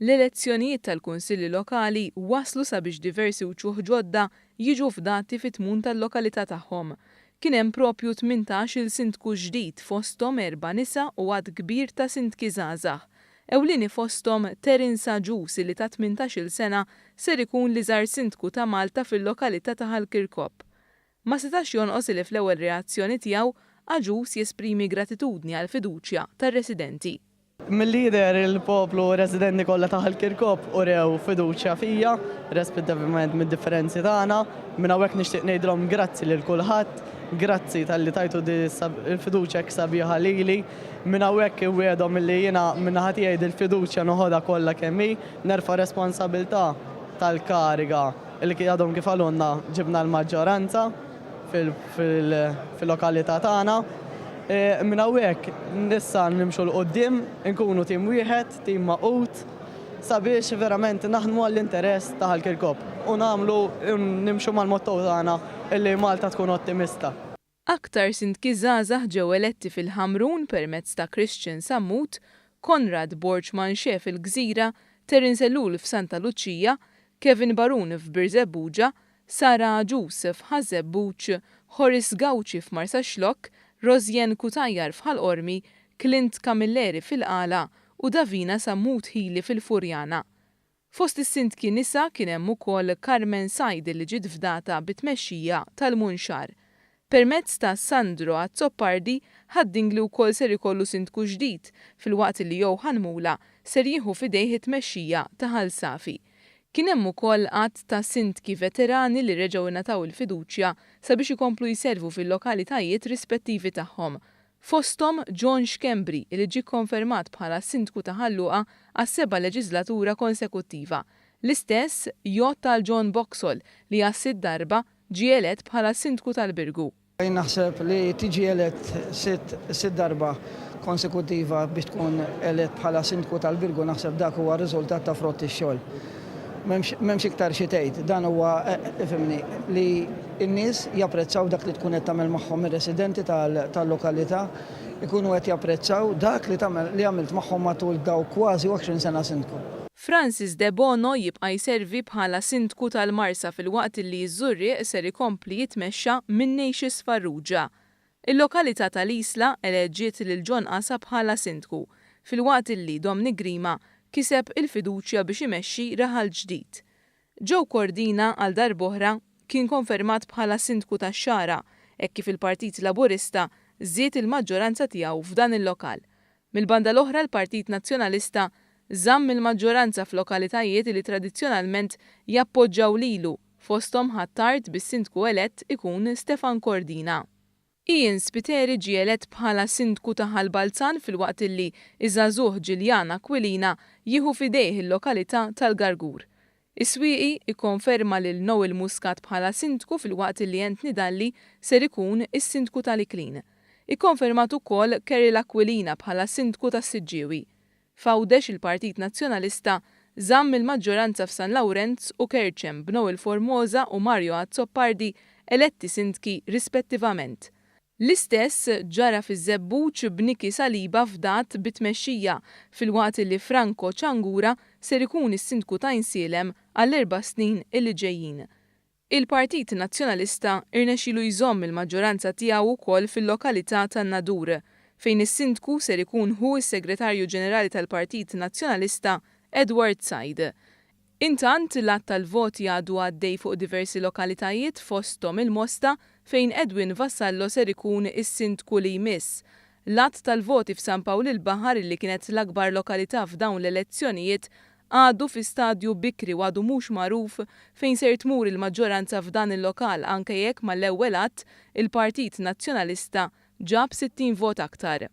L-elezzjonijiet tal-kunsilli lokali waslu sabiex diversi wuċuħ ġodda jiġu fdati fit-tmun tal-lokalità tagħhom. Kien hemm proprju 18-il sindku ġdid fosthom 4 nisa u għad kbir ta' sindki żgħażagħ. Ewlieni fosthom Terin Saġusi li ta' 18-il sena ser ikun li żar sindku ta' Malta fil-lokalità ta' Ħalkirkop. Ma setax jonqos li fl-ewwel reazzjoni tiegħu Aġus jesprimi gratitudni għal fiduċja tar-residenti. Mill-lider il-poplu residenti kollha ta' Ħalkirkop urew fiduċja fija, rispettivament mid-differenzi tagħna, minn hawnhekk nixtieq ngħidilhom grazzi lil kulħadd, grazzi tal-li tajtu il-fiduċja sabiħa lili, minn hawnhekk iwiedhom milli jiena min-naħa tiegħi il-fiduċja noħodha kollha kemm hi, nerfa' responsabilità tal-kariga li għadhom kif għalunna ġibna l-maġġoranza fil-lokalità tagħna. Minn hawnhekk nissa nimxu l-qoddim, nkunu tim wieħed, tim maqut, sabiex verament naħdmu għall-interess ta' Ħalkirkop u nagħmlu nimxu mal-motto tagħna illi Malta tkun ottimista. Aktar sindki żgħażagħ ġew eletti fil-Ħamrun permezz ta' Christian Sammut, Konrad Borġman Xef il-Gżira, Terin Sellul f'Santa Luċija, Kevin Barun f'Birzebbuġa, Sara Aġus f'Ħażebbuġ, Horis Gawċi f'Marsa Xlokk, Rozjen Kutajjar f'Ħalqormi, Clint Camilleri fil-Qala u Davina Sammut Ħili fil-Furjana. Fost is-sindki nisa kien hemm ukoll Carmen Sajd li ġiet fdata bit-tmexxija tal-Munxar. Permezz ta' Sandro Azzoppardi Ħaddingli wkoll ser ikollu sindku ġdid fil-waqt li Johan Mula ser jieħu f'idejh it-tmexxija ta' Ħalsafi. Kien hemm ukoll qatt ta' sindki veterani li reġgħu ingħataw il-fiduċja sabiex ikomplu jservu fil-lokalitajiet rispettivi tagħhom. Fosthom John Xkembri li ġie konfermat bħala sindku ta' Ħalluqa għas-7 leġislatura konsekuttiva. L-istess jgħod tal John Boxall li għas-6 darba ġie elett bħala sindku tal-Birgu. Naħseb li tiġi elett 6 darba konsekuttiva biex tkun elett bħala sindku tal-Birgu naħseb dak huwa riżultat ta' frott ix-xogħol. M'hemmx iktar xi tgħid, dan huwa ifhimni li n-nies japprezzaw dak li tkun qed tagħmel magħhom ir-residenti tal-lokalità, ikunu qed japprezzaw dak li għamilt magħhom matul daw kważi 20 sena sindku. Francis De Bono jibqa' jservi bħala sindku tal-Marsa fil-waqt li ż-Żurrieq ser ikompli jitmexxa minn Neixis Farrugia. Il-lokalità tal-Isla eleġġiet lil John Qasa bħala sindku, fil-waqt li Dominic Grima kiseb il-fiduċja biex imexxi raħal ġdid. Joe Cordina għal darb'oħra kien konfermat bħala sindku tax-Xara, hekk kif il-Partit Laburista żied il-maġġoranza tiegħu f'dan il-lokal. Mill-banda l-oħra l-Partit Nazzjonalista żamm il-maġġoranza f'lokalitajiet li tradizzjonalment jappoġġjaw lilu, fosthom ħattart bis-sindku elett ikun Stefan Cordina. Ian Spiteri ġie elett bħala sindku ta' Ħalbalzan fil-waqt li iż-żagħżugħ Ġiljana Aquilina jieħu f'idejh il-lokalità tal-Gargur. Is-swieqi ikkonferma lil Noel Muscat bħala sindku fil-waqt li Anthony Dalli ser ikun is-sindku tal-Iklin. Ikkonfermat ukoll Keril Aquilina bħala sindku tas-Siġġiewi. F'Għawdex il-Partit Nazzjonalista żamm il-maġġoranza f'San Lawrence u Kerċem b'Noel Formosa u Mario Azzoppardi eletti sindki rispettivament. L-istess ġara fiż-Żebbuġ b'Niki Saliba fdat bit-tmexxija fil-waqt li Franco Ċangura ser ikun is-sindku ta' Insielem għall-4 snin illi ġejjin. Il-Partit Nazzjonalista irnexxielu jżomm il-maġġoranza tiegħu wkoll fil-lokalità tan-Nadur, fejn is-sindku ser ikun hu s-Segretarju Ġenerali tal-Partit Nazzjonalista Edward Said. Intant l-att tal-voti għadu għaddej fuq diversi lokalitajiet fosthom il-Mosta fejn Edwin Vassallo ser ikun is-sindku li jmiss. L-att tal-voti f'San Pawl il-Baħar li kienet l-akbar lokalità f'dawn l-elezzjonijiet għadu fi stadju bikri u għadu mhux magħruf fejn ser tmur il-maġġoranza f'dan il-lokal anke jekk mal-ewwel att il-Partit Nazzjonalista ġab 60 vot aktar.